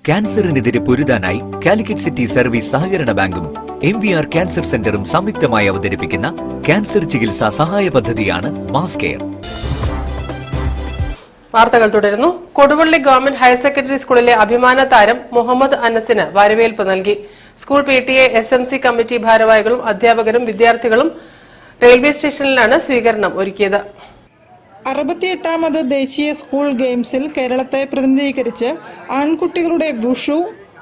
ക്യാൻസറിനെതിരെ പൊരുതാനായി Calicut city service സഹകരണ ബാങ്കും MVR cancer സെന്ററും സംയുക്തമായി അവതരിപ്പിക്കുന്ന ക്യാൻസർ ചികിത്സാ സഹായ പദ്ധതിയാണ് മാസ് കെയർ. വാർത്തകൾ തുടരുന്നു. കൊടുവള്ളി ഗവൺമെന്റ് ഹയർ സെക്കൻഡറി സ്കൂളിലെ അഭിമാന താരം മുഹമ്മദ് അനസിന് വരവേൽപ്പ് നൽകി. സ്കൂൾ PTA SMC കമ്മിറ്റി ഭാരവാഹികളും അധ്യാപകരും വിദ്യാർത്ഥികളും റെയിൽവേ സ്റ്റേഷനിലാണ് സ്വീകരണം ഒരുക്കിയത്. 68ാമത് ദേശീയ സ്കൂൾ ഗെയിംസിൽ കേരളത്തെ പ്രതിനിധീകരിച്ച് ആൺകുട്ടികളുടെ വുഷു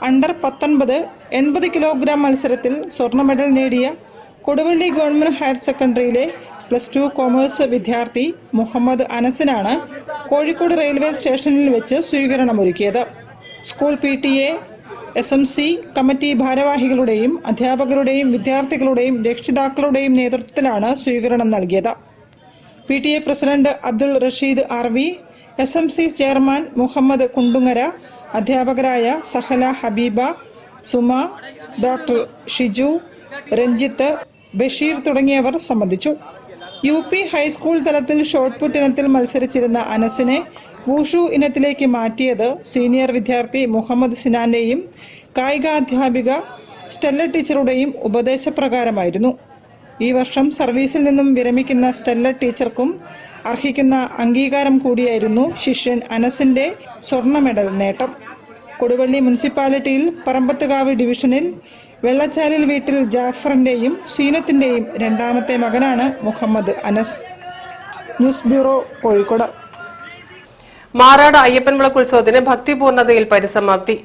അണ്ടർ 19 80 കിലോഗ്രാം മത്സരത്തിൽ സ്വർണ്ണ മെഡൽ നേടിയ കൊടുവള്ളി ഗവൺമെന്റ് ഹയർ സെക്കൻഡറിയിലെ +2 കൊമേഴ്സ് വിദ്യാർത്ഥി മുഹമ്മദ് അനസിനാണ് കോഴിക്കോട് റെയിൽവേ സ്റ്റേഷനിൽ വെച്ച് സ്വീകരണമൊരുക്കിയത്. സ്കൂൾ PTA SMC കമ്മിറ്റി ഭാരവാഹികളുടെയും അധ്യാപകരുടെയും വിദ്യാർത്ഥികളുടെയും രക്ഷിതാക്കളുടെയും നേതൃത്വത്തിലാണ് സ്വീകരണം നൽകിയത്. PTA president Abdul Rasheed RV, SMC chairman Muhammad Kundungara, അധ്യാപകരായ സഹല ഹബീബ, സുമ, ഡോക്ടർ ഷിജു, രഞ്ജിത്ത്, ബഷീർ തുടങ്ങിയവർ സംബന്ധിച്ചു. UP ഹൈസ്കൂൾ തലത്തിൽ ഷോട്ട്പുട്ട് ഇനത്തിൽ മത്സരിച്ചിരുന്ന അനസിനെ വൂഷു ഇനത്തിലേക്ക് മാറ്റിയത് സീനിയർ വിദ്യാർത്ഥി മുഹമ്മദ് സിനാന്റെയും കായികാധ്യാപിക സ്റ്റെല്ല ടീച്ചറുടെയും ഉപദേശപ്രകാരമായിരുന്നു. ഈ വർഷം സർവീസിൽ നിന്നും വിരമിക്കുന്ന സ്റ്റെല്ല ടീച്ചർക്കും അർഹിക്കുന്ന അംഗീകാരം കൂടിയായിരുന്നു ശിഷ്യൻ അനസിന്റെ സ്വർണ്ണ മെഡൽ നേട്ടം. കൊടുവള്ളി മുനിസിപ്പാലിറ്റിയിൽ പറമ്പത്തുകാവ് ഡിവിഷനിൽ വെള്ളച്ചാലിൽ വീട്ടിൽ ജാഫറിന്റെയും സീനത്തിന്റെയും രണ്ടാമത്തെ മകനാണ് മുഹമ്മദ് അനസ്. News bureau, Kozhikode. മാറാട് അയ്യപ്പൻ വിളക്ക് ഉത്സവത്തിന് ഭക്തിപൂർണതയിൽ പരിസമാപ്തി.